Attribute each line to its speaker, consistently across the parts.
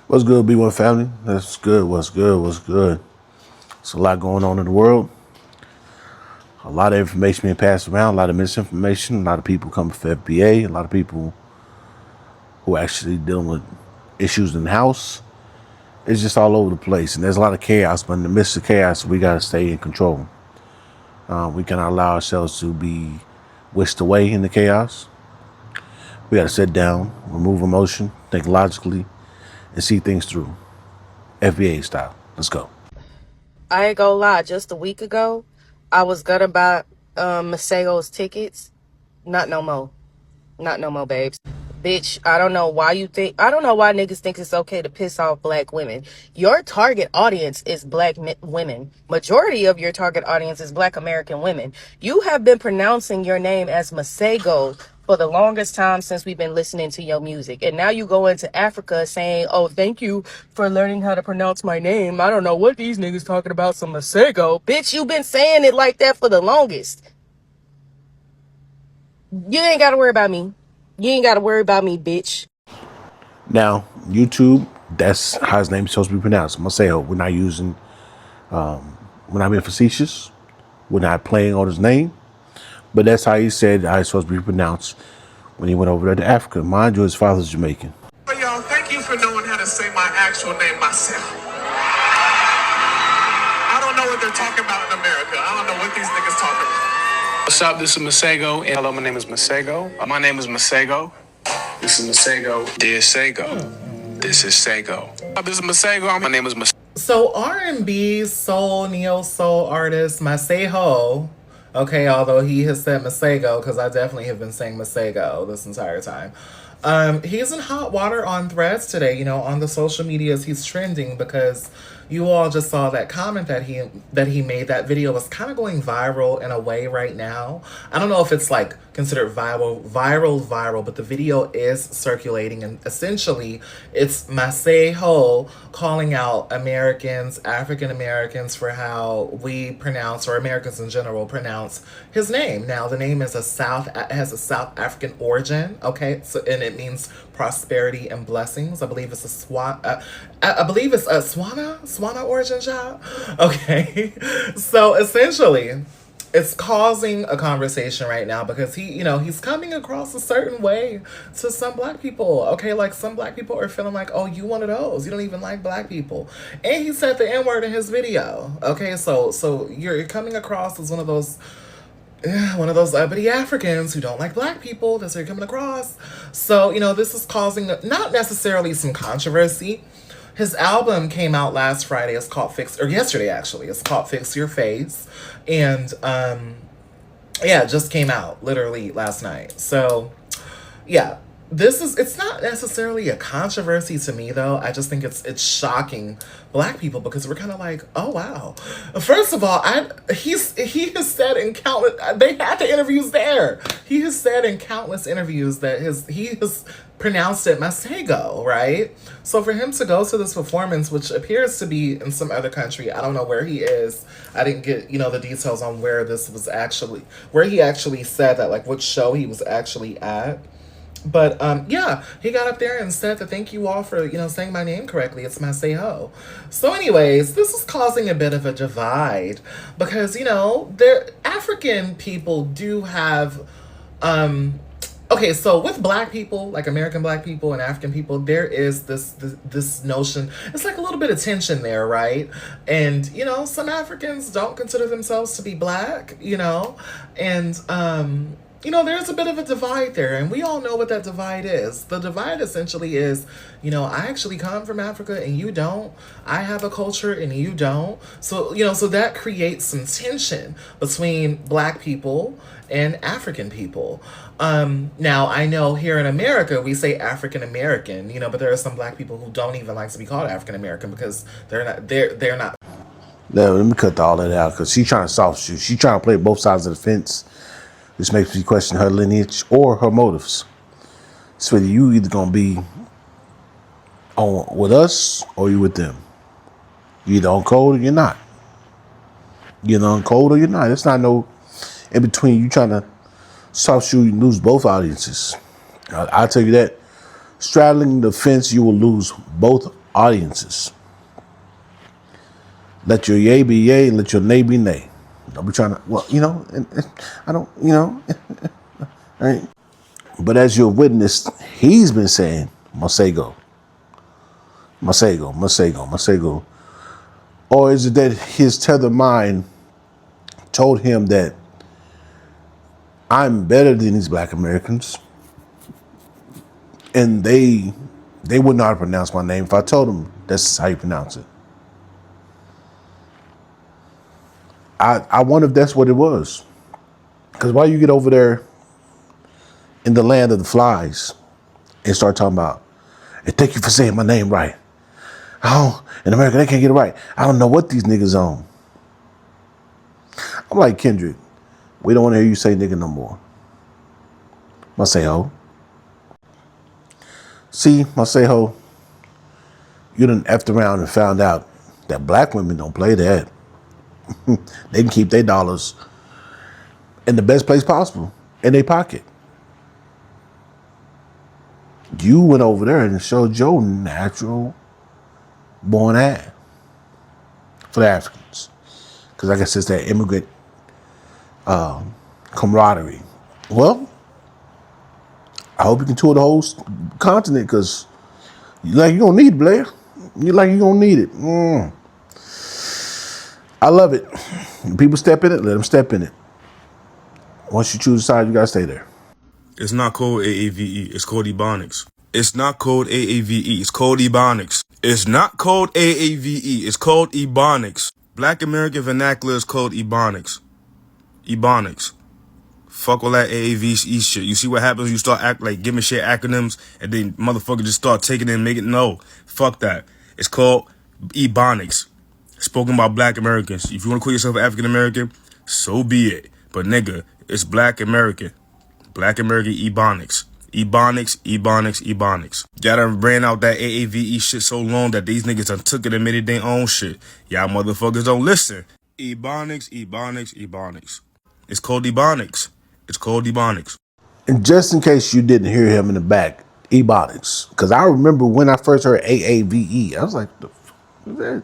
Speaker 1: What's good, B1 family? That's good. What's good? What's good? There's a lot going on in the world. A lot of information being passed around, a lot of misinformation, a lot of people coming for FBA, a lot of people who are actually dealing with issues in the house. It's just all over the place, and there's a lot of chaos, but in the midst of chaos, we got to stay in control. We cannot allow ourselves to be whisked away in the chaos. We got to sit down, remove emotion, think logically, and see things through. FBA style. Let's go.
Speaker 2: I ain't gonna lie, just a week ago, I was gonna buy Masego's tickets. Not no more. Not no more, babes. Bitch, I don't know why niggas think it's okay to piss off black women. Your target audience is black women. Majority of your target audience is black American women. You have been pronouncing your name as Masego for the longest time since we've been listening to your music. And now you go into Africa saying, oh, thank you for learning how to pronounce my name. I don't know what these niggas talking about, some Masego. Bitch, you been saying it like that for the longest. You ain't got to worry about me. You ain't got to worry about me, bitch.
Speaker 1: Now, YouTube, that's how his name is supposed to be pronounced. Masego. We're not using, we're not being facetious. We're not playing on his name. But that's how he said how it's supposed to be pronounced when he went over there to Africa. Mind you, his father's Jamaican.
Speaker 3: Well, y'all, thank you for knowing how to say my actual name myself. I don't know what they're talking about in America. I don't know what these niggas talking about.
Speaker 4: What's up? This is Masego. Hello, my name is Masego. My name is Masego. This is Masego. Dear Sego. This is Sego. This is Masego. My name is Masego.
Speaker 5: So R&B, soul, neo-soul artist Masego, okay, although he has said Masego, because I definitely have been saying Masego this entire time. He's in hot water on Threads today, on the social medias. He's trending because you all just saw that comment that he made. That video was kind of going viral in a way right now. I don't know if it's like considered viral, but the video is circulating, and essentially it's Masego calling out Americans, African Americans, for how we pronounce, or Americans in general pronounce his name. Now the name has a South African origin, okay, so, and it means prosperity and blessings. I believe it's a Swana origin, child. Okay, so essentially it's causing a conversation right now because he's coming across a certain way to some black people. Okay, like some black people are feeling like, oh, you one of those. You don't even like black people. And he said the N-word in his video. Okay, so you're coming across as one of those uppity Africans who don't like black people. That's what you're coming across. So, this is causing not necessarily some controversy. His album came out last Friday. It's called yesterday actually. It's called Fix Your Face. And it just came out literally last night. So yeah, it's not necessarily a controversy to me though. I just think it's shocking black people because we're kind of like, oh wow. First of all, he has said in countless, they had the interviews there. He has said in countless interviews that he has pronounced it Masego, right? So for him to go to this performance, which appears to be in some other country, I don't know where he is. I didn't get, the details on where he actually said that, like what show he was actually at. But he got up there and said that thank you all for, saying my name correctly. It's Masego. So anyways, this is causing a bit of a divide because, African people do have, okay, so with black people, like American black people and African people, there is this notion, it's like a little bit of tension there, right? And, some Africans don't consider themselves to be black, and, there's a bit of a divide there, and we all know what that divide is. The divide essentially is, I actually come from Africa and you don't. I have a culture and you don't. So, so that creates some tension between black people and African people. Now I know here in America, we say African American, but there are some black people who don't even like to be called African American because they're not.
Speaker 1: Now, let me cut all that out because she's trying to soft shoot. She's trying to play both sides of the fence. This makes me question her lineage or her motives. So you either gonna be on with us or you with them. You're either on code or you're not. You're on code or you're not. It's not no in between. You trying to soft shoot, you lose both audiences. I'll tell you that. Straddling the fence, you will lose both audiences. Let your yay be yay, let your nay be nay. Don't be trying to, well, I don't, right? But as you've witnessed, he's been saying, Masego, Masego, Masego, Masego. Or is it that his tether mind told him that I'm better than these black Americans, and they would not pronounce my name if I told them that's how you pronounce it. I wonder if that's what it was. Because why you get over there in the land of the flies and start talking about, and thank you for saying my name right. Oh, in America, they can't get it right. I don't know what these niggas on. I'm like, Kendrick, we don't want to hear you say nigga no more. Masego. See, Masego, you done effed around and found out that black women don't play that. They can keep their dollars in the best place possible, in their pocket. You went over there and showed your natural born ass for the Africans. Because I guess it's that immigrant camaraderie. Well, I hope you can tour the whole continent, because you don't need it, Blair. You don't need it. I love it. When people step in it, let them step in it. Once you choose a side, you gotta stay there.
Speaker 6: It's not called AAVE. It's called Ebonics. It's not called AAVE. It's called Ebonics. It's not called AAVE. It's called Ebonics. Black American vernacular is called Ebonics. Ebonics. Fuck all that AAVE shit. You see what happens? You start giving shit acronyms, and then motherfuckers just start taking it and making it. No. Fuck that. It's called Ebonics. Spoken by black Americans. If you want to call yourself African American, so be it. But nigga, it's black American. Black American Ebonics. Ebonics, Ebonics, Ebonics. Y'all done ran out that AAVE shit so long that these niggas done took it and made it their own shit. Y'all motherfuckers don't listen. Ebonics, Ebonics, Ebonics. It's called Ebonics. It's called Ebonics.
Speaker 1: And just in case you didn't hear him in the back, Ebonics. Because I remember when I first heard AAVE, I was like, the fuck is that?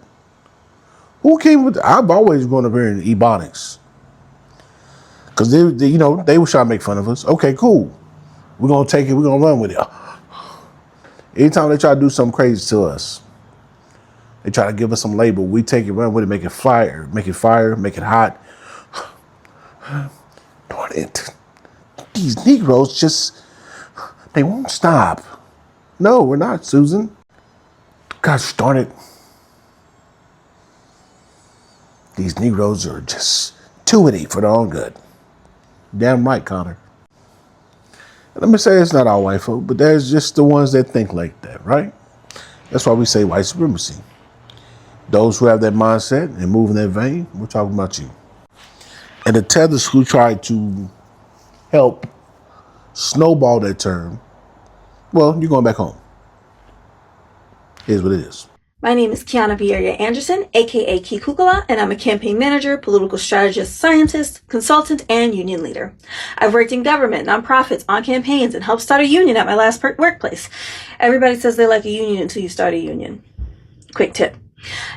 Speaker 1: Who came with that? I've always gone up here in Ebonics. Because they were trying to make fun of us. Okay, cool. We're going to take it. We're going to run with it. Anytime they try to do something crazy to us, they try to give us some label. We take it, run with it, make it fire, make it hot. Darn it. These Negroes they won't stop. No, we're not, Susan. Gosh darn it. These Negroes are just too witty for their own good. Damn right, Connor. And let me say it's not all white folk, but there's just the ones that think like that, right? That's why we say white supremacy. Those who have that mindset and move in that vein, we're talking about you. And the Tethers who tried to help snowball that term, well, you're going back home. Here's what it is.
Speaker 7: My name is Kiana Vieira Anderson, aka Kikukala, and I'm a campaign manager, political strategist, scientist, consultant, and union leader. I've worked in government, nonprofits, on campaigns, and helped start a union at my last workplace. Everybody says they like a union until you start a union. Quick tip.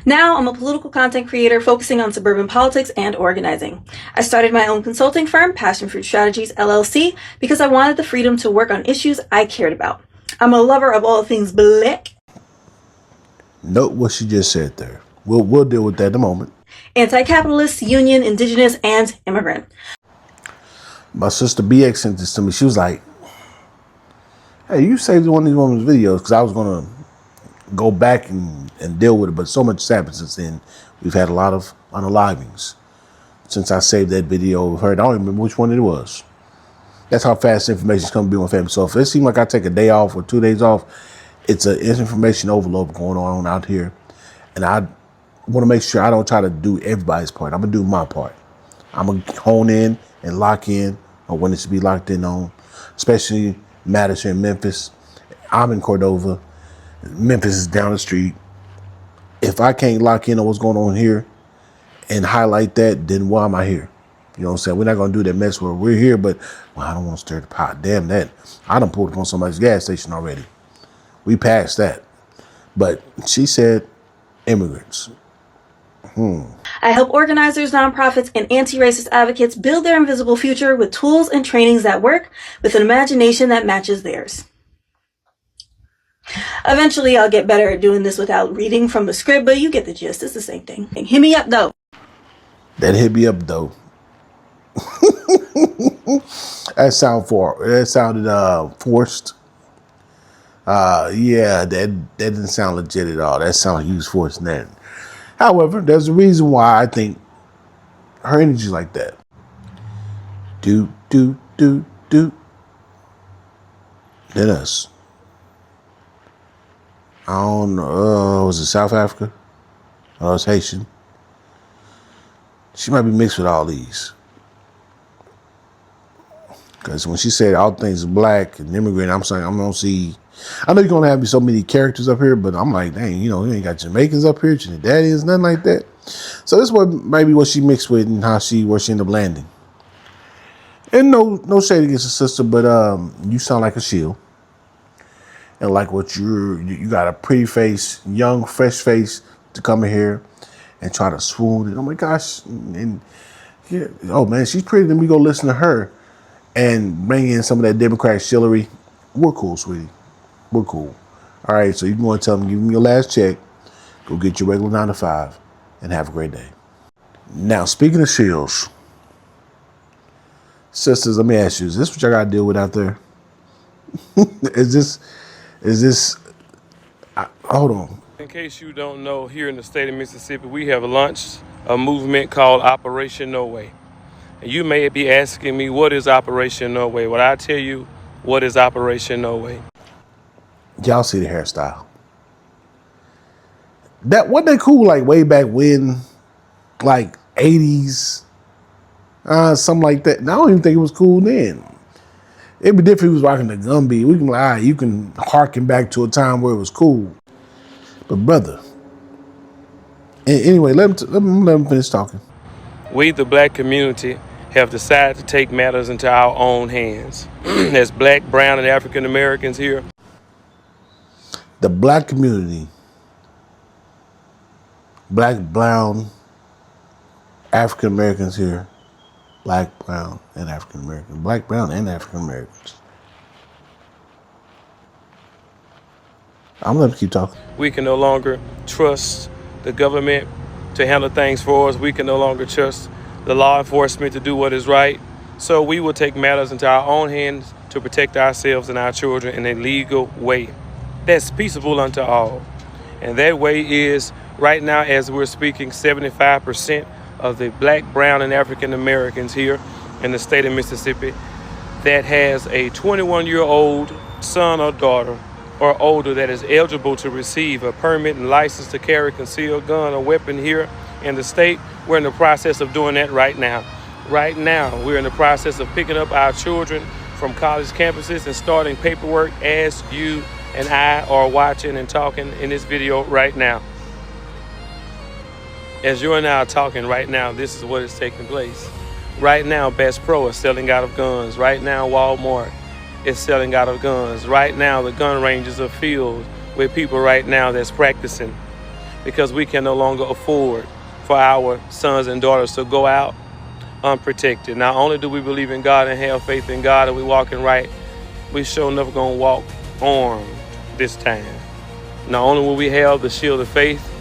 Speaker 7: Now I'm a political content creator focusing on suburban politics and organizing. I started my own consulting firm, Passion Fruit Strategies LLC, because I wanted the freedom to work on issues I cared about. I'm a lover of all things black.
Speaker 1: Note what she just said there. We'll deal with that in a moment.
Speaker 7: Anti-capitalist, union, indigenous, and immigrant.
Speaker 1: My sister BX sent this to me. She was like, hey, you saved one of these women's videos, because I was going to go back and deal with it, but so much has happened since then. We've had a lot of unalivings since I saved that video of her. I don't remember which one it was. That's how fast information's going to be on family. So if it seems like I take a day off or 2 days off, it's an information overload going on out here. And I want to make sure I don't try to do everybody's part. I'm going to do my part. I'm going to hone in and lock in on when it should be locked in on, especially matters here in Memphis. I'm in Cordova. Memphis is down the street. If I can't lock in on what's going on here and highlight that, then why am I here? You know what I'm saying? We're not going to do that mess where we're here, but well, I don't want to stir the pot. Damn that. I done pulled up on somebody's gas station already. We passed that. But she said immigrants.
Speaker 7: I help organizers, nonprofits, and anti-racist advocates build their invisible future with tools and trainings that work with an imagination that matches theirs. Eventually, I'll get better at doing this without reading from the script, but you get the gist. It's the same thing. Hit me up, though.
Speaker 1: That hit me up though. That sounded forced. Yeah, that didn't sound legit at all. That sounded like you was forcing that. However, there's a reason why I think her energy's like that. Do. Then us. I don't know. Was it South Africa? Oh, it's Haitian. She might be mixed with all these. Because when she said all things black and immigrant, I'm saying I'm gonna see. I know you're gonna have so many characters up here, but I'm like, dang, you ain't got Jamaicans up here, Trinidadians, nothing like that. So this was maybe what she mixed with and where she ended up landing. And no shade against her sister, but you sound like a shield. And like what you got a pretty face, young, fresh face to come in here and try to swoon. And oh my gosh, and yeah, oh man, she's pretty. Then we go listen to her and bring in some of that Democratic shillery. We're cool, sweetie. We're cool. All right, so you want to tell them, give them your last check, go get your regular 9 to 5, and have a great day. Now, speaking of shills, sisters, let me ask you, is this what y'all got to deal with out there? Is this, hold on.
Speaker 8: In case you don't know, here in the state of Mississippi, we have launched a movement called Operation No Way. And you may be asking me, what is Operation No Way? Well, I tell you, what is Operation No Way?
Speaker 1: Y'all see the hairstyle. That wasn't that cool like way back when, like 80s, something like that. And I don't even think it was cool then. It'd be different if he was rocking the Gumby. We can lie, you can harken back to a time where it was cool. But brother, anyway, let him finish talking.
Speaker 8: We, the black community, have decided to take matters into our own hands. As black, brown, and African Americans here,
Speaker 1: The black community, black, brown, African Americans here, black, brown, and African Americans, black, brown, and African Americans. I'm gonna keep talking.
Speaker 8: we can no longer trust the government to handle things for us. We can no longer trust the law enforcement to do what is right. So we will take matters into our own hands to protect ourselves and our children in a legal way that's peaceable unto all. And that way is, right now as we're speaking, 75% of the black, brown, and African Americans here in the state of Mississippi that has a 21-year-old son or daughter or older that is eligible to receive a permit and license to carry a concealed gun or weapon here in the state. We're in the process of doing that right now. Right now, we're in the process of picking up our children from college campuses and starting paperwork as you and I are watching and talking in this video right now. As you and I are talking right now, this is what is taking place. Right now, Bass Pro is selling out of guns. Right now, Walmart is selling out of guns. Right now, the gun ranges are filled with people right now that's practicing because we can no longer afford for our sons and daughters to go out unprotected. Not only do we believe in God and have faith in God and we walking right, we sure enough gonna walk armed this time. Not only will we have the shield of faith,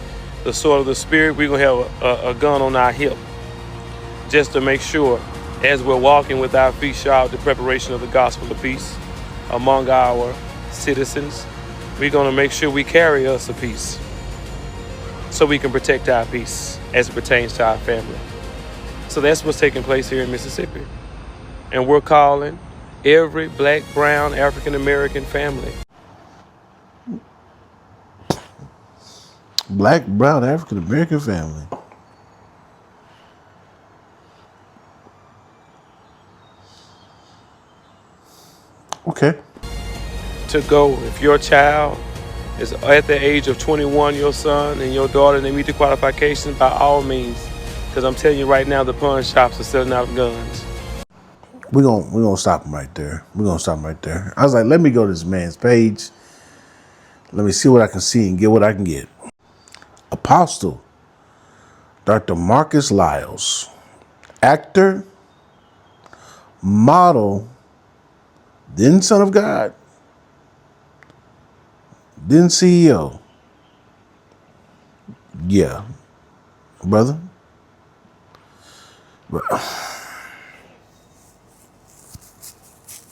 Speaker 8: the sword of the spirit, we're gonna have a gun on our hip just to make sure as we're walking with our feet shod the preparation of the gospel of peace among our citizens. We're gonna make sure we carry us a peace so we can protect our peace as it pertains to our family. So that's what's taking place here in Mississippi. And we're calling every black, brown, African American family.
Speaker 1: Black, brown, African American family. Okay.
Speaker 8: To go, if your child is at the age of 21, your son and your daughter, and they meet the qualifications, by all means. Because I'm telling you right now, the pawn shops are selling out of guns.
Speaker 1: We're gonna stop him right there. We're gonna stop him right there. I was like, let me go to this man's page. Let me see what I can see and get what I can get. Apostle Dr. Marcus Lyles, actor, model, then Son of God, then CEO. Yeah, brother.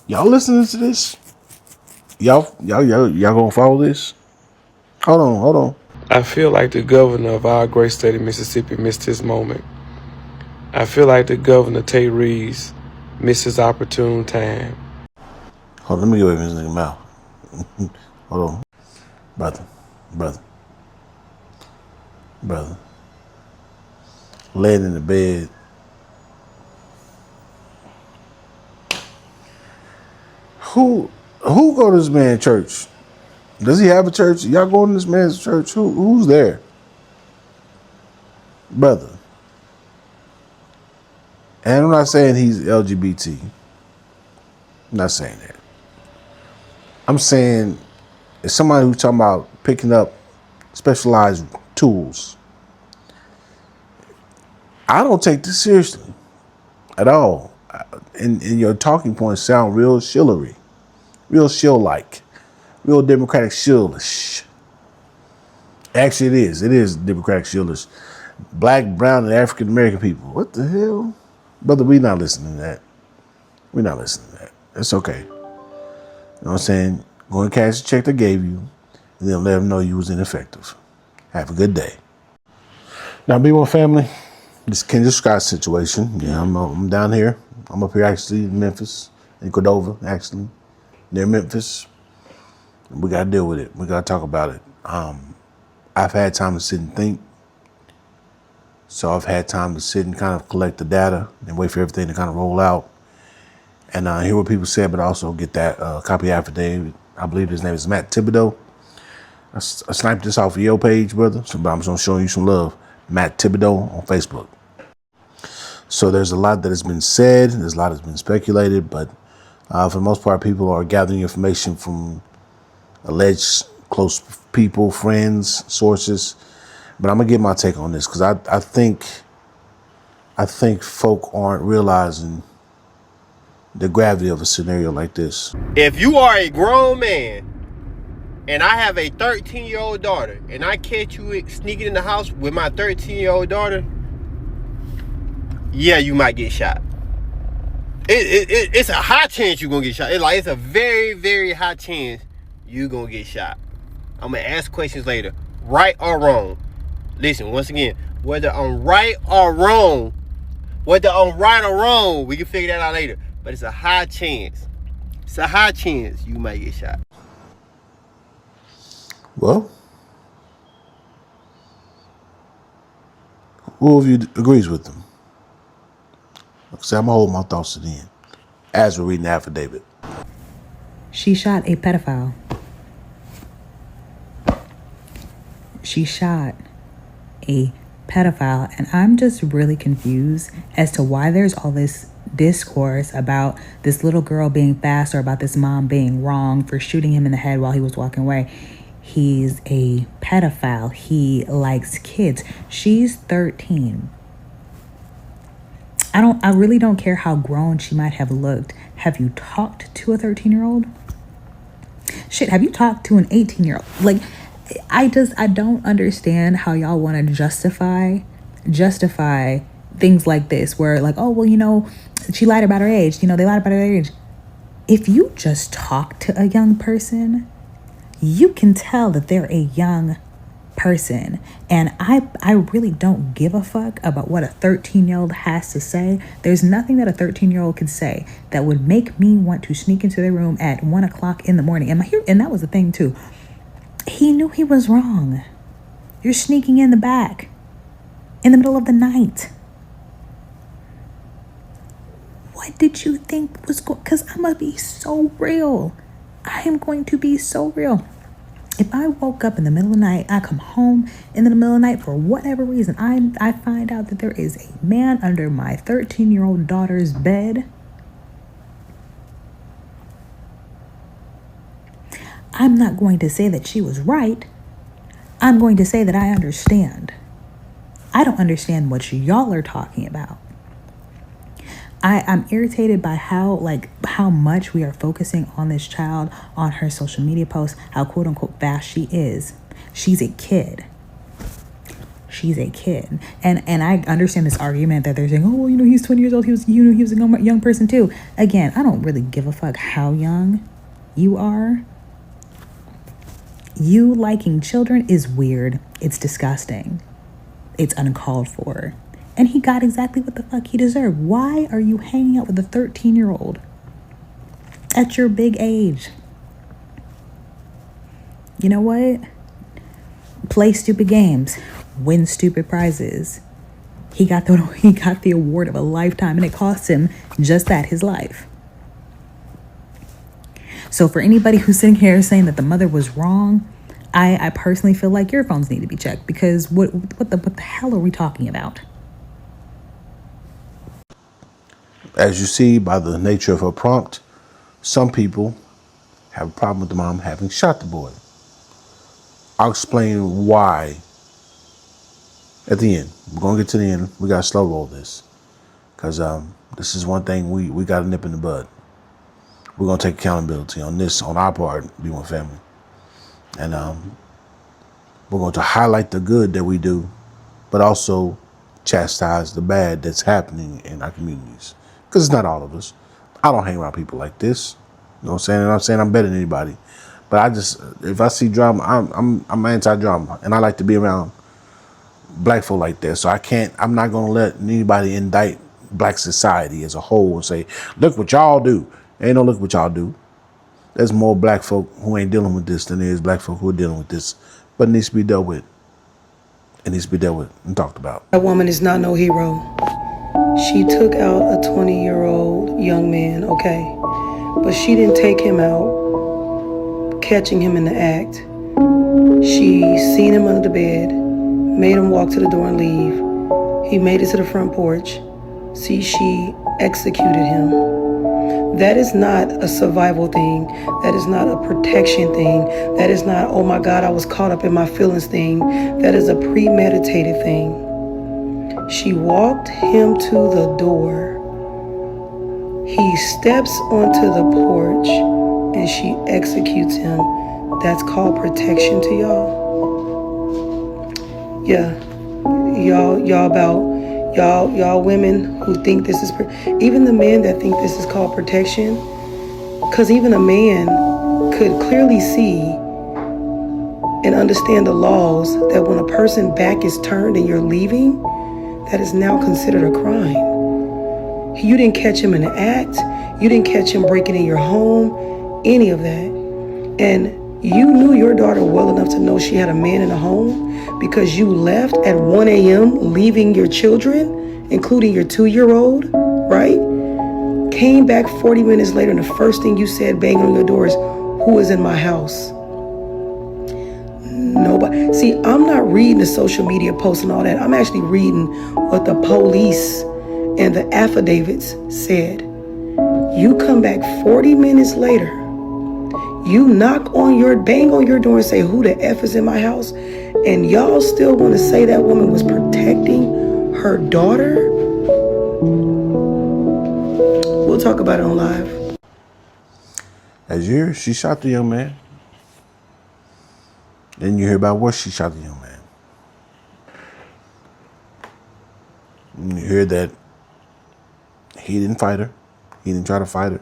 Speaker 1: Y'all listening to this? Y'all gonna follow this? Hold on.
Speaker 8: I feel like the governor of our great state of Mississippi missed his moment. I feel like the governor, Tate Reeves, missed his opportune time.
Speaker 1: Hold on, let me get away from this nigga mouth. Hold on. Brother. Laying in the bed. Who go to this man's church? Does he have a church? Y'all going to this man's church? Who's there? Brother. And I'm not saying he's LGBT. I'm not saying that. I'm saying it's somebody who's talking about picking up specialized tools. I don't take this seriously at all. And your talking points sound real shillery, real shill-like, real Democratic shillish. Actually, it is. It is Democratic shillish. Black, brown, and African American people. What the hell? Brother, we not listening to that. We're not listening to that. It's okay. You know what I'm saying? Go and cash the check they gave you, and then let them know you was ineffective. Have a good day. Now, B1 family, this Kendra Scott situation. Yeah, I'm down here. I'm up here actually in Memphis, in Cordova, actually, near Memphis. We got to deal with it. We got to talk about it. I've had time to sit and think. So I've had time to sit and kind of collect the data and wait for everything to kind of roll out and hear what people say, but also get that copy affidavit. I believe his name is Matt Thibodeau. I sniped this off of your page, brother. So I'm just going to show you some love. Matt Thibodeau on Facebook. So there's a lot that has been said. There's a lot that's been speculated, but for the most part, people are gathering information from alleged close people, friends, sources. But I'm gonna get my take on this because I think folk aren't realizing the gravity of a scenario like this.
Speaker 9: If you are a grown man and I have a 13-year-old daughter and I catch you sneaking in the house with my 13-year-old daughter, yeah, you might get shot. It's a high chance you're gonna get shot. It's a very, very high chance you're gonna get shot. I'm gonna ask questions later, right or wrong. Listen, once again, whether I'm right or wrong, we can figure that out later. But it's a high chance. It's a high chance you might get shot.
Speaker 1: Well, who of you agrees with them? Like I said, I'm gonna hold my thoughts to the end as we're reading the affidavit.
Speaker 10: She shot a pedophile. She shot a pedophile, and I'm just really confused as to why there's all this discourse about this little girl being fast or about this mom being wrong for shooting him in the head while he was walking away. He's a pedophile. He likes kids. She's 13. I really don't care how grown she might have looked. Have you talked to a 13-year-old? Shit, have you talked to an 18-year-old? Like, I don't understand how y'all want to justify things like this where like, oh, well, she lied about her age. They lied about her age. If you just talk to a young person, you can tell that they're a young person. And I really don't give a fuck about what a 13-year-old has to say. There's nothing that a 13-year-old could say that would make me want to sneak into their room at 1 o'clock in the morning. And that was the thing too. He knew he was wrong. You're sneaking in the back in the middle of the night. What did you think was going? Because I'm going to be so real. I am going to be so real. If I woke up in the middle of the night, I come home in the middle of the night for whatever reason, I find out that there is a man under my 13-year-old daughter's bed, I'm not going to say that she was right. I'm going to say that I understand. I don't understand what y'all are talking about. I'm irritated by how much we are focusing on this child, on her social media posts, how quote unquote fast she is. She's a kid. She's a kid. And I understand this argument that they're saying, oh, well, he's 20 years old. He was a young person too. Again, I don't really give a fuck how young you are. You liking children is weird. It's disgusting. It's uncalled for. And he got exactly what the fuck he deserved. Why are you hanging out with a 13-year-old at your big age? You know what? Play stupid games. Win stupid prizes. He got the award of a lifetime, and it cost him just that, his life. So for anybody who's sitting here saying that the mother was wrong, I personally feel like your phones need to be checked, because what the hell are we talking about?
Speaker 1: As you see by the nature of her prompt, some people have a problem with the mom having shot the boy. I'll explain why at the end. We're going to get to the end. We got to slow roll this, because this is one thing we got to nip in the bud. We're going to take accountability on this, on our part, B1 family. And we're going to highlight the good that we do, but also chastise the bad that's happening in our communities. Because it's not all of us. I don't hang around people like this. You know what I'm saying? And I'm saying I'm better than anybody. But I just, if I see drama, I'm anti-drama. And I like to be around black folk like that. So I'm not going to let anybody indict black society as a whole and say, look what y'all do. Ain't no look what y'all do. There's more black folk who ain't dealing with this than there is black folk who are dealing with this. But it needs to be dealt with. It needs to be dealt with and talked about.
Speaker 11: That woman is not no hero. She took out a 20-year-old young man, okay? But she didn't take him out, catching him in the act. She seen him under the bed, made him walk to the door and leave. He made it to the front porch. See, she executed him. That is not a survival thing. That is not a protection thing. That is not, oh my God, I was caught up in my feelings thing. That is a premeditated thing. She walked him to the door. He steps onto the porch and she executes him. That's called protection to y'all. Yeah, y'all women who think this is, even the men that think this is called protection, because even a man could clearly see and understand the laws that when a person's back is turned and you're leaving, that is now considered a crime. You didn't catch him in the act. You didn't catch him breaking in your home, any of that. And you knew your daughter well enough to know she had a man in the home because you left at 1 a.m. leaving your children, including your 2-year-old, right? Came back 40 minutes later and the first thing you said banging on your door is, who is in my house? Nobody. See, I'm not reading the social media posts and all that. I'm actually reading what the police and the affidavits said. You come back 40 minutes later, you bang on your door and say, who the F is in my house? And y'all still want to say that woman was protecting her daughter? We'll talk about it on live.
Speaker 1: As you hear, she shot the young man. Then you hear about what she shot the young man. And you hear that he didn't fight her. He didn't try to fight her.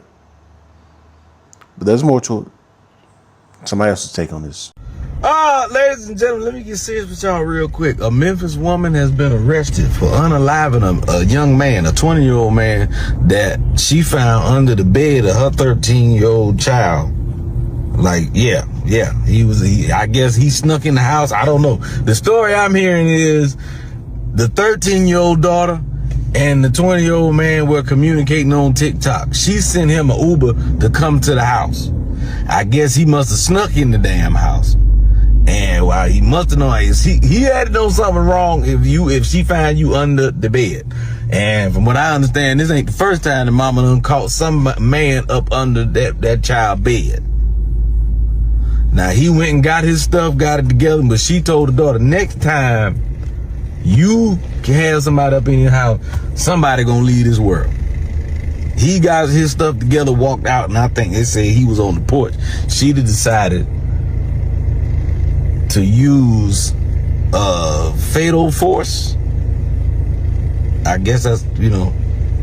Speaker 1: But there's more to it. Somebody else's take on this.
Speaker 12: Ladies and gentlemen, let me get serious with y'all real quick. A Memphis woman has been arrested for unaliving a young man, a 20-year-old man that she found under the bed of her 13-year-old child. Like, yeah. I guess he snuck in the house. I don't know. The story I'm hearing is the 13-year-old daughter and the 20-year-old man were communicating on TikTok. She sent him an Uber to come to the house. I guess he must have snuck in the damn house. And while he must have known, he had to know something wrong if she found you under the bed. And from what I understand, this ain't the first time the mama done caught some man up under that child bed. Now, he went and got his stuff, got it together, but she told the daughter, next time you can have somebody up in your house, somebody gonna leave this world. He got his stuff together, walked out, and I think they said he was on the porch. She decided to use fatal force. I guess that's,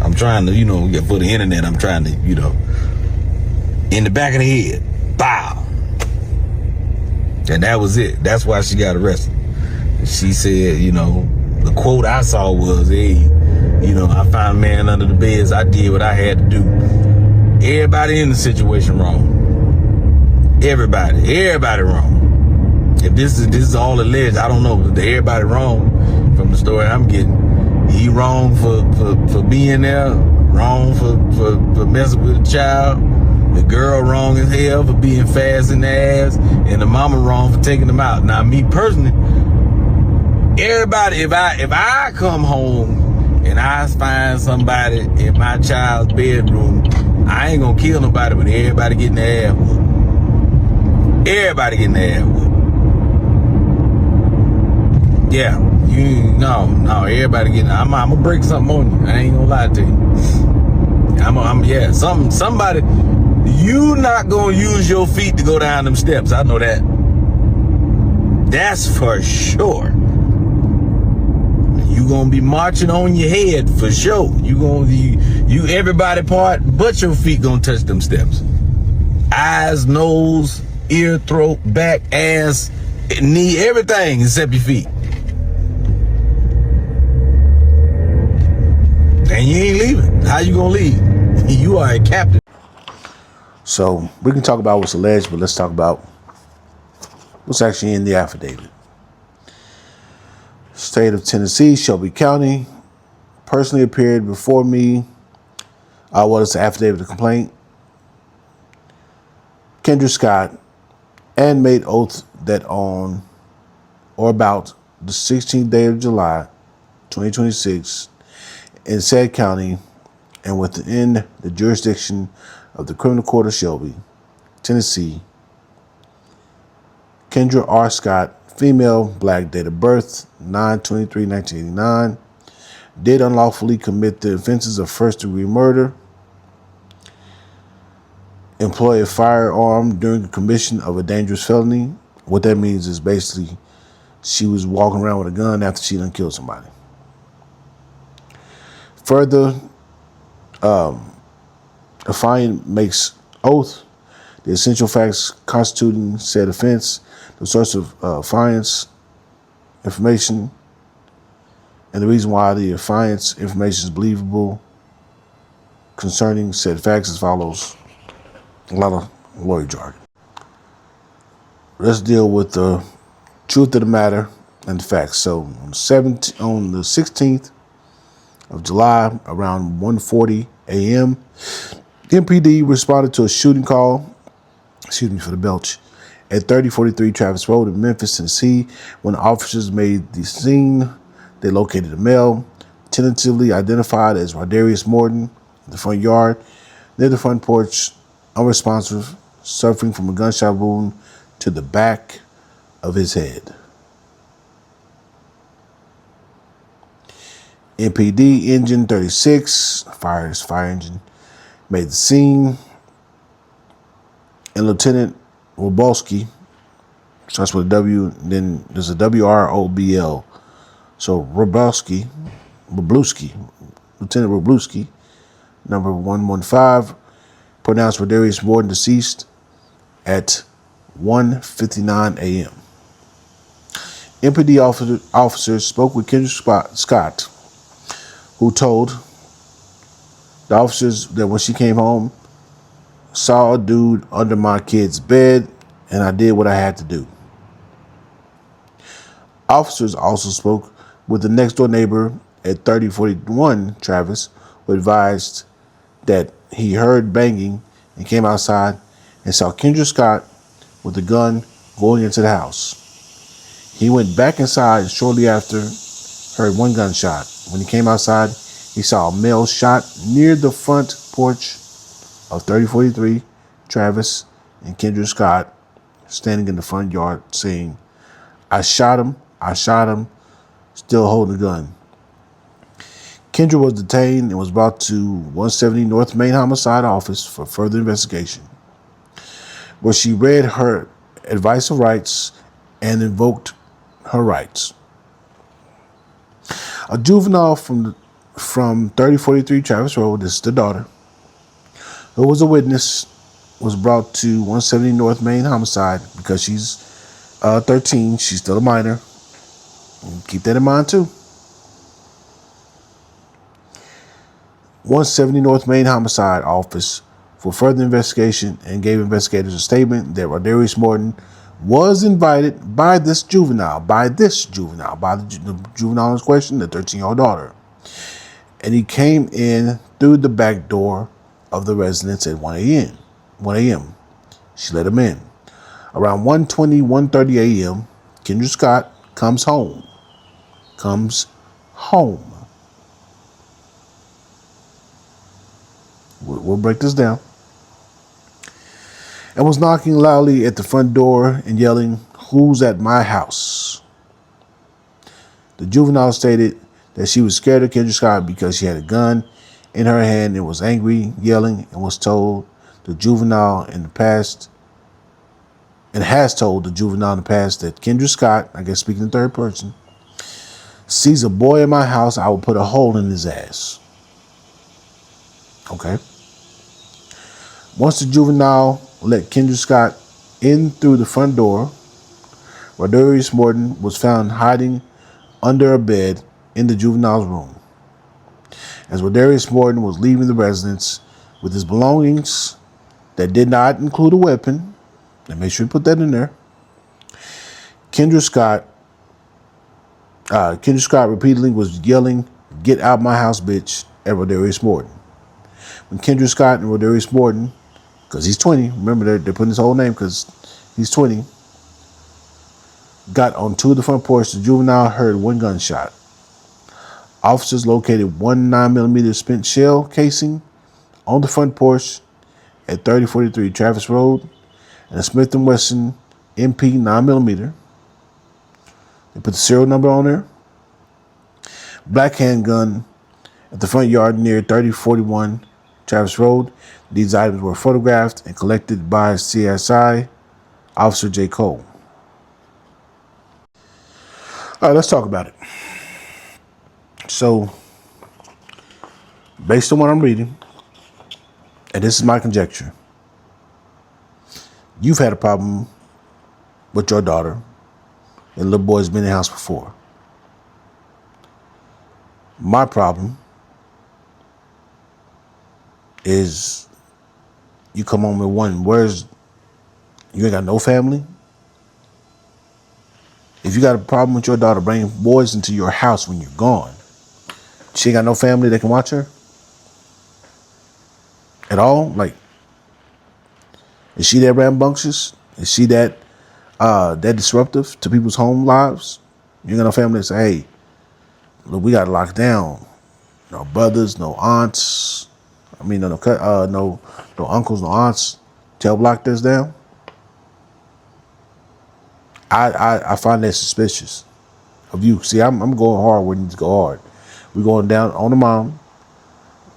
Speaker 12: I'm trying to, for the internet, I'm trying to, in the back of the head, bow. And that was it. That's why she got arrested. She said, the quote I saw was, hey, I found a man under the beds. I did what I had to do. Everybody in the situation wrong. Everybody wrong. If this is all alleged, I don't know, but everybody wrong from the story I'm getting. He wrong for being there, wrong for messing with a child. The girl wrong as hell for being fast in the ass, and the mama wrong for taking them out. Now, me personally, everybody, if I come home and I find somebody in my child's bedroom, I ain't gonna kill nobody, but everybody getting their ass whooped. Everybody getting their ass whooped. Yeah, no, everybody getting. I'm gonna break something on you. I ain't gonna lie to you. Somebody. You not gonna use your feet to go down them steps. I know that. That's for sure. You gonna be marching on your head for sure. You everybody part but your feet gonna touch them steps. Eyes, nose, ear, throat, back, ass, knee, everything except your feet. And you ain't leaving. How you gonna leave? You are a captive.
Speaker 1: So we can talk about what's alleged, but let's talk about what's actually in the affidavit. State of Tennessee, Shelby County, personally appeared before me. What is the affidavit of complaint? Kendra Scott, and made oath that on or about the 16th day of July, 2026, in said county and within the jurisdiction of the Criminal Court of Shelby, Tennessee, Kendra R. Scott, female, black, date of birth 9/23/1989, did unlawfully commit the offenses of first-degree murder, employ a firearm during the commission of a dangerous felony. What that means is basically she was walking around with a gun after she done killed somebody. Further, affiant makes oath the essential facts constituting said offense, the source of affiant's information, and the reason why the affiant's information is believable concerning said facts as follows. A lot of lawyer jargon. Let's deal with the truth of the matter and the facts. So on the 16th of July, around 1:40 a.m., MPD responded to a shooting call, excuse me for the belch, at 3043 Travis Road in Memphis, Tennessee. When officers made the scene, they located a male, tentatively identified as Rodarius Morton, in the front yard, near the front porch, unresponsive, suffering from a gunshot wound to the back of his head. MPD engine 36, fire engine, made the scene, and Lieutenant Robolski, starts with a W, and then there's a WROBL. So Lieutenant Roblewski, number 115, pronounced Rodarius Morton deceased at 1:59 a.m. MPD officers spoke with Kendra Scott, who told the officers that when she came home, saw a dude under my kid's bed, and I did what I had to do. Officers also spoke with the next door neighbor at 3041 Travis, who advised that he heard banging and came outside and saw Kendra Scott with a gun going into the house. He went back inside and shortly after heard one gunshot. When he came outside, he saw a male shot near the front porch of 3043 Travis and Kendra Scott standing in the front yard saying, I shot him, still holding the gun. Kendra was detained and was brought to 170 North Main Homicide Office for further investigation, where she read her advice of rights and invoked her rights. A juvenile from 3043 Travis Road, this is the daughter, who was a witness, was brought to 170 North Main Homicide because she's 13. She's still a minor. And keep that in mind too. 170 North Main Homicide Office for further investigation and gave investigators a statement that Rodarius Morton was invited by the juvenile in question, the 13-year-old daughter. And he came in through the back door of the residence at 1 a.m. She let him in. Around 1:30 a.m., Kendra Scott comes home. We'll break this down. And was knocking loudly at the front door and yelling, "Who's at my house?" The juvenile stated that she was scared of Kendra Scott because she had a gun in her hand and was angry, yelling, and was told the juvenile in the past, and has told the juvenile in the past that Kendra Scott, I guess speaking in third person, sees a boy in my house, I will put a hole in his ass. Okay. Once the juvenile let Kendra Scott in through the front door, Rodarius Morton was found hiding under a bed in the juvenile's room. As Rodarius Morton was leaving the residence with his belongings that did not include a weapon, and make sure you put that in there, Kendra Scott repeatedly was yelling, "Get out my house, bitch," at Rodarius Morton. When Kendra Scott and Rodarius Morton, because he's 20, remember they're putting his whole name because he's 20, got onto the front porch, the juvenile heard one gunshot. Officers located one 9mm spent shell casing on the front porch at 3043 Travis Road and a Smith & Wesson MP 9mm. They put the serial number on there. Black handgun at the front yard near 3041 Travis Road. These items were photographed and collected by CSI Officer J. Cole. All right, let's talk about it. So, based on what I'm reading, and this is my conjecture, you've had a problem with your daughter, and the little boy's been in the house before. My problem is you come home with one. You ain't got no family? If you got a problem with your daughter bringing boys into your house when you're gone, she ain't got no family that can watch her at all? Like, is she that rambunctious? Is she that disruptive to people's home lives? You ain't got no family that say, "Hey, look, we got to lock down. No brothers, no aunts. I mean, no uncles, no aunts. To help lock this down." I find that suspicious of you. See, I'm going hard where you need to go hard. We're going down on the mom,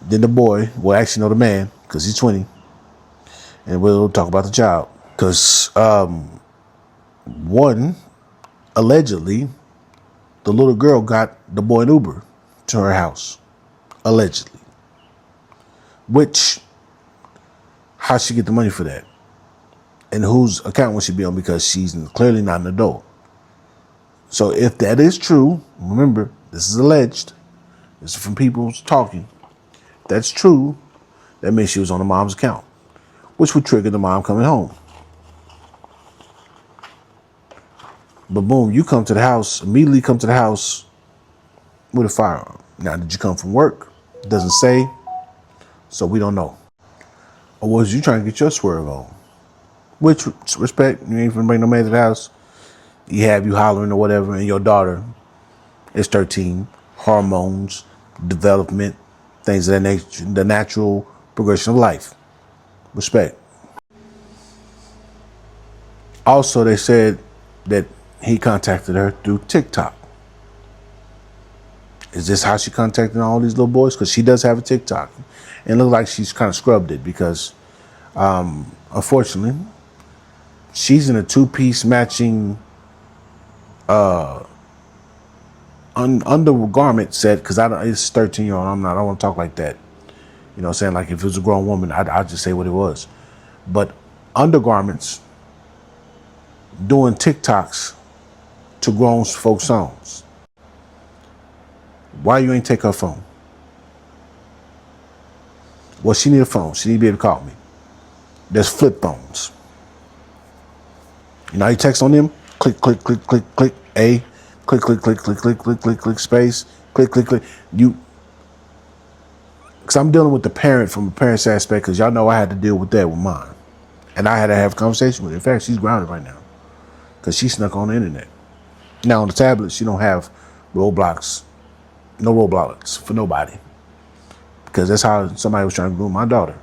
Speaker 1: then the boy. Well, actually, no, the man, because he's 20. And we'll talk about the child. Because, one, allegedly, the little girl got the boy an Uber to her house. Allegedly. Which, how'd she get the money for that? And whose account would she be on? Because she's clearly not an adult. So if that is true, remember, this is alleged. This is from people talking. If that's true, that means she was on the mom's account, which would trigger the mom coming home. But boom, you come to the house, immediately come to the house with a firearm. Now, did you come from work? It doesn't say, so we don't know. Or was you trying to get your swerve on? Which, respect, you ain't finna bring no man to the house. You have you hollering or whatever, and your daughter is 13. Hormones, development, things of that nature, the natural progression of life. Respect. Also, they said that he contacted her through TikTok. Is this how she contacted all these little boys? Because she does have a TikTok. And it looks like she's kind of scrubbed it because, unfortunately, she's in a two-piece matching undergarment set. Because it's 13-year-old. I don't want to talk like that. You know what I'm saying? Like if it was a grown woman, I'd just say what it was. But undergarments doing TikToks to grown folk songs. Why you ain't take her phone? Well, she need a phone. She need to be able to call me. There's flip phones. You know how you text on them? Click, click, click, click, click, A. Click, click, click, click, click, click, click, click, space. Click, click, click. Because I'm dealing with the parent from the parent's aspect, because y'all know I had to deal with that with mine. And I had to have a conversation with her. In fact, she's grounded right now because she snuck on the internet. Now, on the tablet, she don't have roadblocks. No roadblocks for nobody. Because that's how somebody was trying to groom my daughter.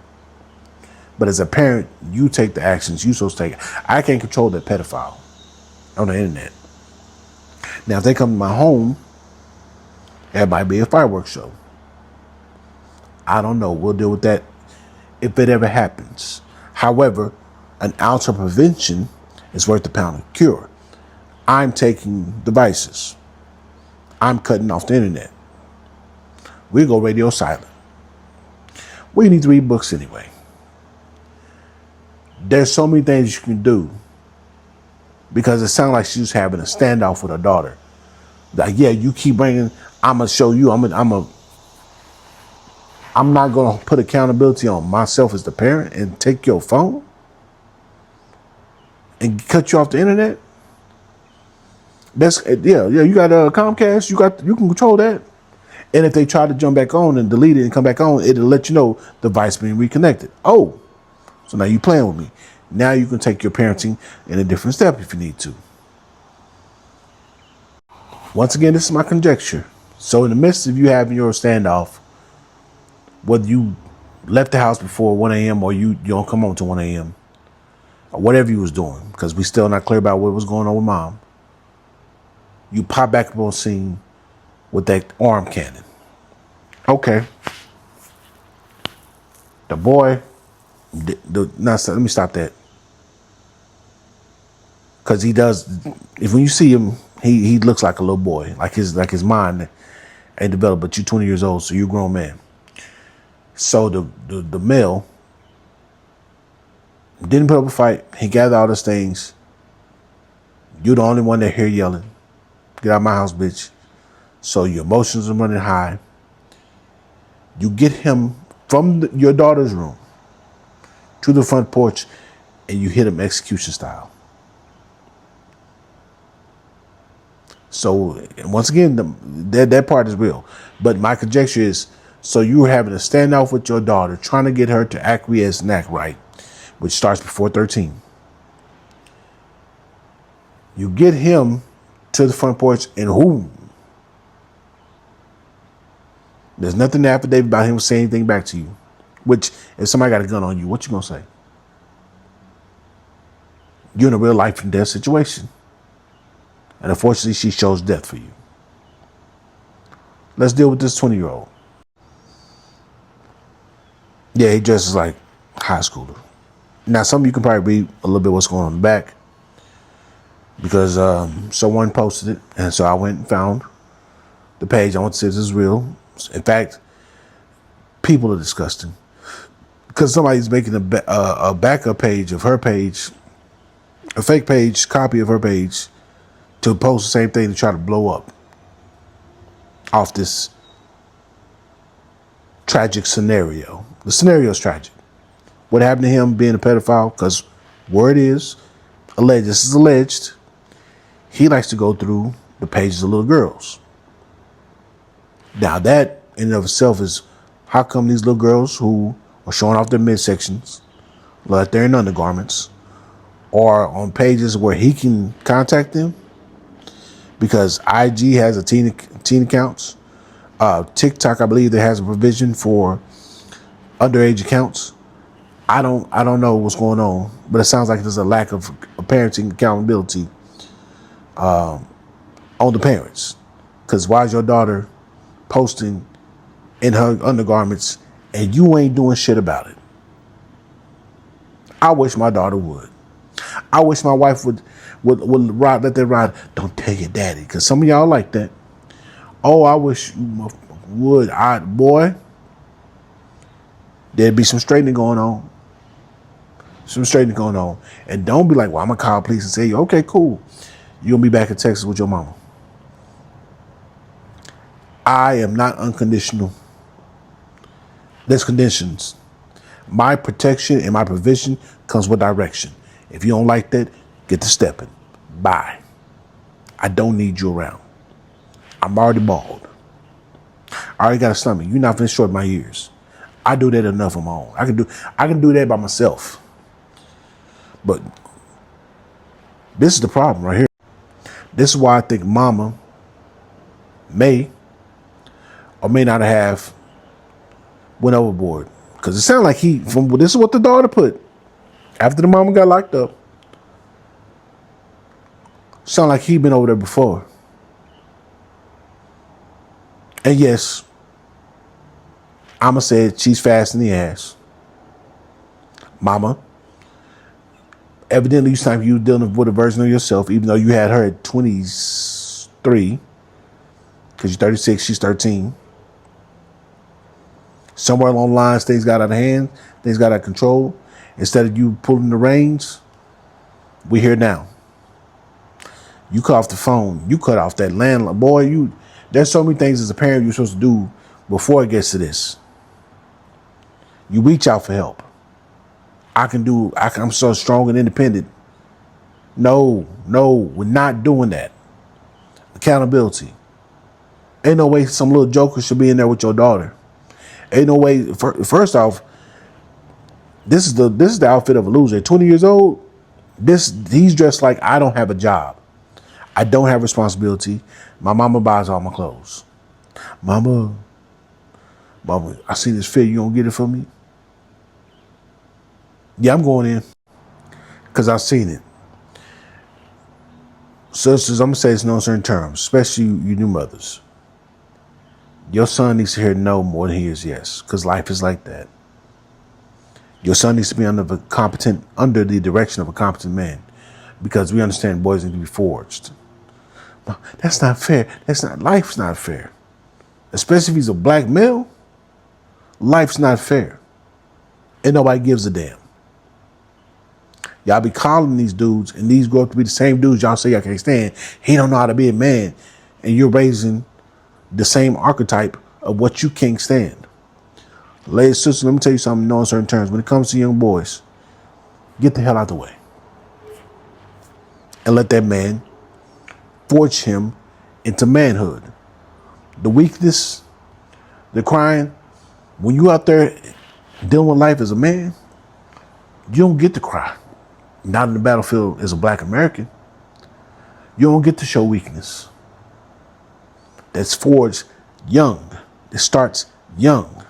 Speaker 1: But as a parent, you take the actions you supposed to take. I can't control that pedophile on the internet. Now, if they come to my home, it might be a fireworks show. I don't know. We'll deal with that if it ever happens. However, an ounce of prevention is worth a pound of cure. I'm taking devices. I'm cutting off the internet. We go radio silent. We need to read books anyway. There's so many things you can do because it sounds like she's having a standoff with her daughter. Like, yeah, you keep bringing, I'm going to show you, I'm not going to put accountability on myself as the parent and take your phone and cut you off the internet. That's, yeah, you got a Comcast, you can control that. And if they try to jump back on and delete it and come back on, it'll let you know the device being reconnected. Oh, so now you're playing with me. Now you can take your parenting in a different step if you need to. Once again, this is my conjecture. So in the midst of you having your standoff, whether you left the house before 1 a.m. or you don't come home till 1 a.m. or whatever you was doing, because we still not clear about what was going on with mom, you pop back up on scene with that arm cannon. Okay. The boy, let me stop that. Because he does, if when you see him, he looks like a little boy, like his mind ain't developed, but you're 20 years old, so you're a grown man. So the male didn't put up a fight. He gathered all those things. You're the only one that hear yelling. Get out of my house, bitch. So your emotions are running high. You get him from your daughter's room to the front porch and you hit him execution style. So once again, that part is real. But my conjecture is, so you were having a standoff with your daughter, trying to get her to acquiesce and act right, which starts before 13. You get him to the front porch and whom? There's nothing in the affidavit about him saying anything back to you. Which, if somebody got a gun on you, what you gonna say? You're in a real life and death situation. And unfortunately, she chose death for you. Let's deal with this 20-year-old. Yeah, he dresses like high schooler. Now, some of you can probably read a little bit what's going on in the back. Because someone posted it. And so I went and found the page. I want to see if this is real. In fact, people are disgusting. Because somebody's making a backup page of her page, a fake page, copy of her page, to post the same thing to try to blow up off this tragic scenario. The scenario is tragic. What happened to him being a pedophile, because word is, alleged, this is alleged, he likes to go through the pages of little girls. Now that in and of itself is, how come these little girls who are showing off their midsections, like they're in undergarments, or on pages where he can contact them? Because IG has a teen accounts. TikTok, I believe, there has a provision for underage accounts. I don't know what's going on, but it sounds like there's a lack of parenting accountability on the parents. Because why is your daughter posting in her undergarments and you ain't doing shit about it? I wish my daughter would. I wish my wife would ride, let that ride. Don't tell your daddy, because some of y'all like that. Oh, I wish you would. Boy, there'd be some straightening going on. And don't be like, well, I'm going to call police and say, okay, cool. You're going to be back in Texas with your mama. I am not unconditional. There's conditions. My protection and my provision comes with direction. If you don't like that, get to stepping. Bye. I don't need you around. I'm already bald. I already got a stomach. You're not finna short my ears. I do that enough on my own. I can do that by myself. But this is the problem right here. This is why I think mama may or may not have went overboard. Because it sounded like this is what the daughter put. After the mama got locked up. Sound like he'd been over there before. And yes, I'ma say it, she's fast in the ass. Mama, evidently it's time you were dealing with a version of yourself, even though you had her at 23. Because you're 36, she's 13. Somewhere along the lines, things got out of hand, things got out of control. Instead of you pulling the reins, we here now. You cut off the phone. You cut off that landline. Boy, there's so many things as a parent you're supposed to do before it gets to this. You reach out for help. I'm so strong and independent. No, we're not doing that. Accountability. Ain't no way some little joker should be in there with your daughter. Ain't no way. First off, this is the outfit of a loser. 20 years old. He's dressed like I don't have a job. I don't have responsibility. My mama buys all my clothes. Mama, I see this fit. You gonna get it for me? Yeah, I'm going in because I've seen it. Sisters, I'm gonna say this in no certain terms, especially you new mothers. Your son needs to hear no more than he hears yes, because life is like that. Your son needs to be under the direction of a competent man, because we understand boys need to be forged. That's not fair. Life's not fair. Especially if he's a black male, life's not fair. And nobody gives a damn. Y'all be calling these dudes, and these grow up to be the same dudes y'all say y'all can't stand. He don't know how to be a man. And you're raising the same archetype of what you can't stand. Ladies, sisters, let me tell you something in no uncertain terms. When it comes to young boys, get the hell out the way. And let that man forge him into manhood. The weakness, the crying, when you out there dealing with life as a man, you don't get to cry. Not in the battlefield as a black American. You don't get to show weakness. That's forged young. It starts young.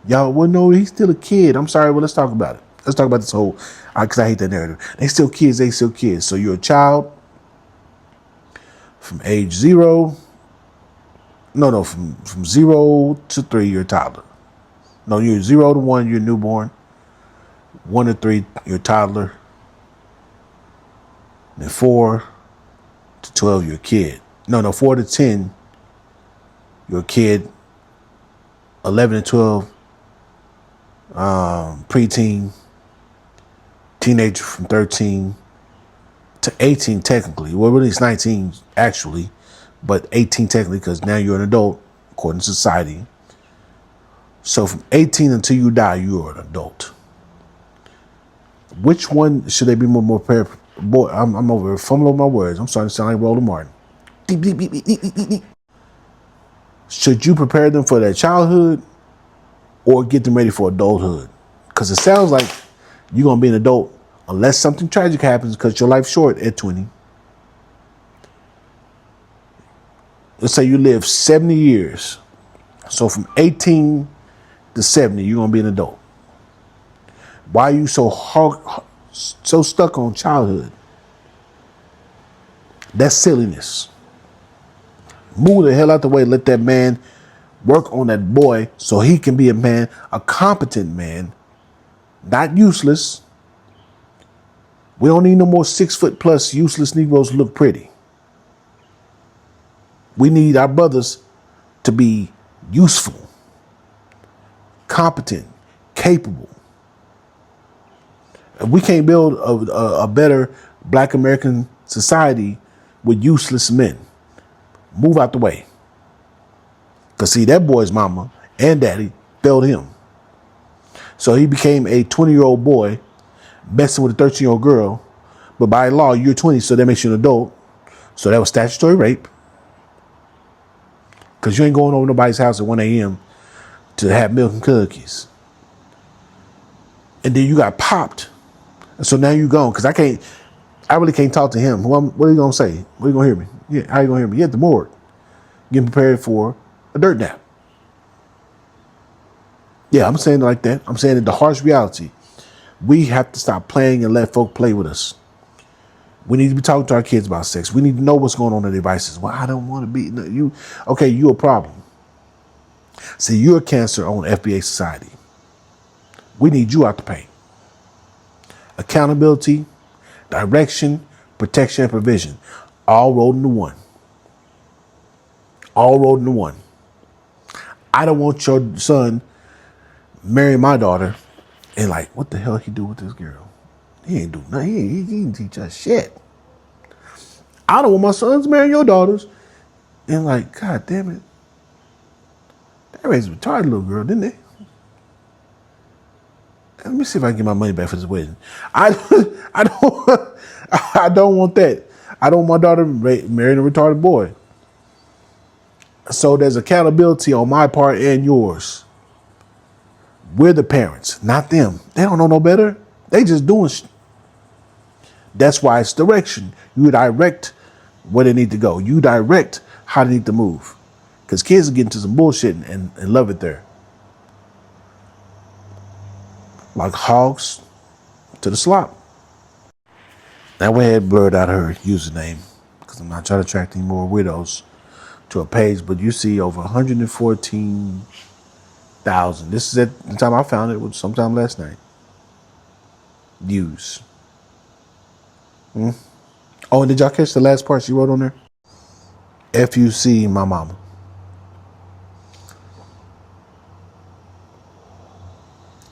Speaker 1: Y'all, well, no, he's still a kid. I'm sorry, well, let's talk about it. Let's talk about this whole, because I hate that narrative. They still kids. So you're a child from age 0. No, from 0 to 3, you're a toddler. No, you're 0 to 1, you're a newborn. 1 to 3, you're a toddler. Then 4 to 12, you're a kid. No, 4 to 10, you're a kid. 11 to 12, preteen. Teenager from 13 to 18 technically. Well, really it's 19 actually, but 18 technically because now you're an adult according to society. So from 18 until you die, you are an adult. Which one should they be more prepared? Boy, I'm over fumbling over my words. I'm starting to sound like Roland Martin. Beep, beep, beep, beep, beep, beep, beep. Should you prepare them for their childhood or get them ready for adulthood? Because it sounds like you're going to be an adult unless something tragic happens because your life's short at 20. Let's say you live 70 years. So from 18 to 70, you're going to be an adult. Why are you so stuck on childhood? That's silliness. Move the hell out the way. Let that man work on that boy so he can be a man, a competent man, not useless. We don't need no more 6 foot plus useless Negroes to look pretty. We need our brothers to be useful, competent, capable. We can't build a better Black American society with useless men. Move out the way. Because see, that boy's mama and daddy failed him. So he became a 20-year-old boy messing with a 13-year-old girl. But by law, you're 20, so that makes you an adult. So that was statutory rape. Because you ain't going over nobody's house at 1 a.m. to have milk and cookies. And then you got popped. And so now you gone. Because I really can't talk to him. What are you going to say? What are you going to hear me? Yeah, how you going to hear me? You at the morgue. Getting prepared for a dirt nap. Yeah, I'm saying it like that. I'm saying it the harsh reality. We have to stop playing and let folk play with us. We need to be talking to our kids about sex. We need to know what's going on in their devices. Well, I don't want to be you. Okay, you a problem. See, you're a cancer on FBA society. We need you out the paint. Accountability, direction, protection, and provision. All rolled into one. All rolled into one. I don't want your son marrying my daughter and like, what the hell he do with this girl? He ain't do nothing. He didn't teach us shit. I don't want my sons marrying your daughters. And like, God damn it. They raised a retarded little girl, didn't they? Let me see if I can get my money back for this wedding. I don't want that. I don't want my daughter marrying a retarded boy. So there's accountability on my part and yours. We're the parents, not them. They don't know no better. They just doing shit. That's why it's direction. You direct where they need to go. You direct how they need to move. Because kids are getting to some bullshit and love it there. Like hogs to the slop. Now we had blurred out her username because I'm not trying to attract any more widows to a page, but you see over 114,000. This is at the time I found it. It was sometime last night. Views. Oh, and did y'all catch the last part she wrote on there? FUC my mama.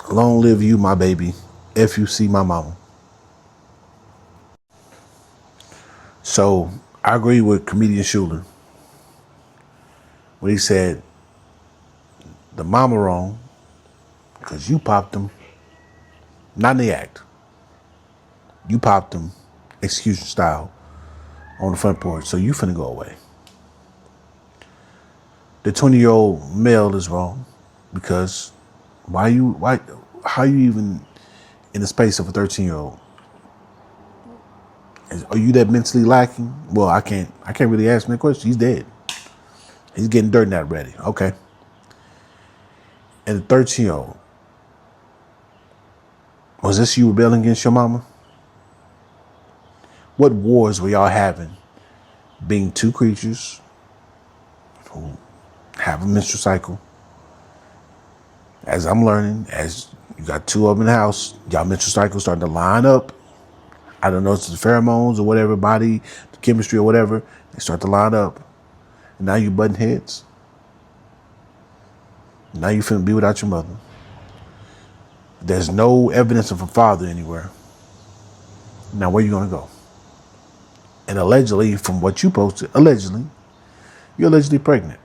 Speaker 1: Long live you, my baby. FUC my mama. So I agree with comedian Schuler when he said the mama wrong because you popped them, not in the act. You popped them execution style on the front porch, so you finna go away. The 20-year-old male is wrong because how you even in the space of a 13-year-old? Are you that mentally lacking? Well, I can't really ask him that question. He's dead. He's getting dirt nap ready. Okay. And the 13-year-old, was this you rebelling against your mama? What wars were y'all having being two creatures who have a menstrual cycle? As I'm learning, as you got two of them in the house, y'all menstrual cycle starting to line up. I don't know if it's the pheromones or whatever, body, the chemistry or whatever. They start to line up. And now you butting heads. Now you finna be without your mother. There's no evidence of a father anywhere. Now where you gonna go? And allegedly, from what you posted, you're allegedly pregnant.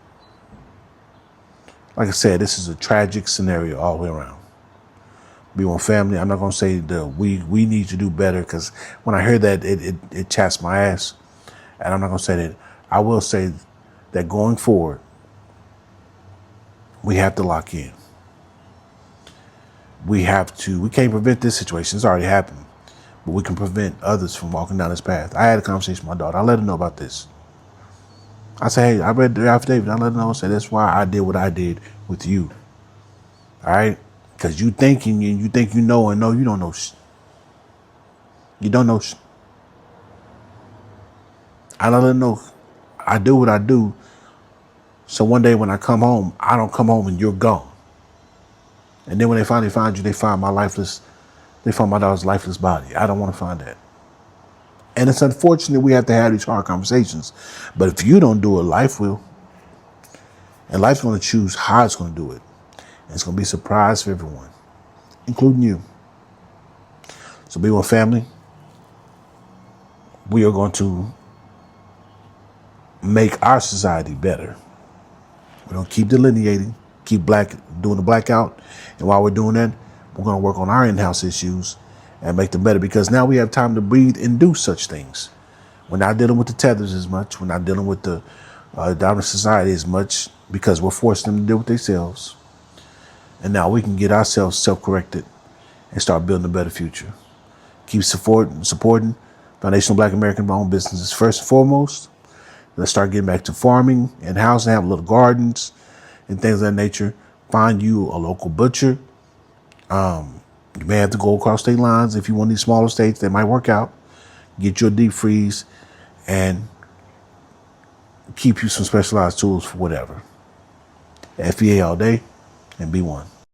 Speaker 1: Like I said, this is a tragic scenario all the way around. We want family. I'm not gonna say that we need to do better, because when I heard that, it chaps my ass. And I'm not gonna say that. I will say that going forward, we have to lock in. We can't prevent this situation. It's already happened. But we can prevent others from walking down this path. I had a conversation with my daughter. I let her know about this. I say, hey, I read the affidavit. I let her know. I said, that's why I did what I did with you. All right? Because you think you know, and no, you don't know. You don't know. I let them know I do what I do. So one day when I come home, I don't come home and you're gone. And then when they finally find you, they find they find my daughter's lifeless body. I don't want to find that. And it's unfortunate we have to have these hard conversations. But if you don't do it, life will. And life's going to choose how it's going to do it. And it's going to be a surprise for everyone, including you. So be one family. We are going to make our society better. We're going to keep delineating, keep doing the blackout. And while we're doing that, we're going to work on our in-house issues and make them better, because now we have time to breathe and do such things. We're not dealing with the tethers as much. We're not dealing with the dominant society as much, because we're forcing them to deal with themselves. And now we can get ourselves self-corrected and start building a better future. Keep supporting foundational Black American-owned businesses first and foremost. Let's start getting back to farming and housing, have little gardens and things of that nature. Find you a local butcher. You may have to go across state lines if you want these smaller states. That might work out. Get you a deep freeze and keep you some specialized tools for whatever. FBA all day and be one.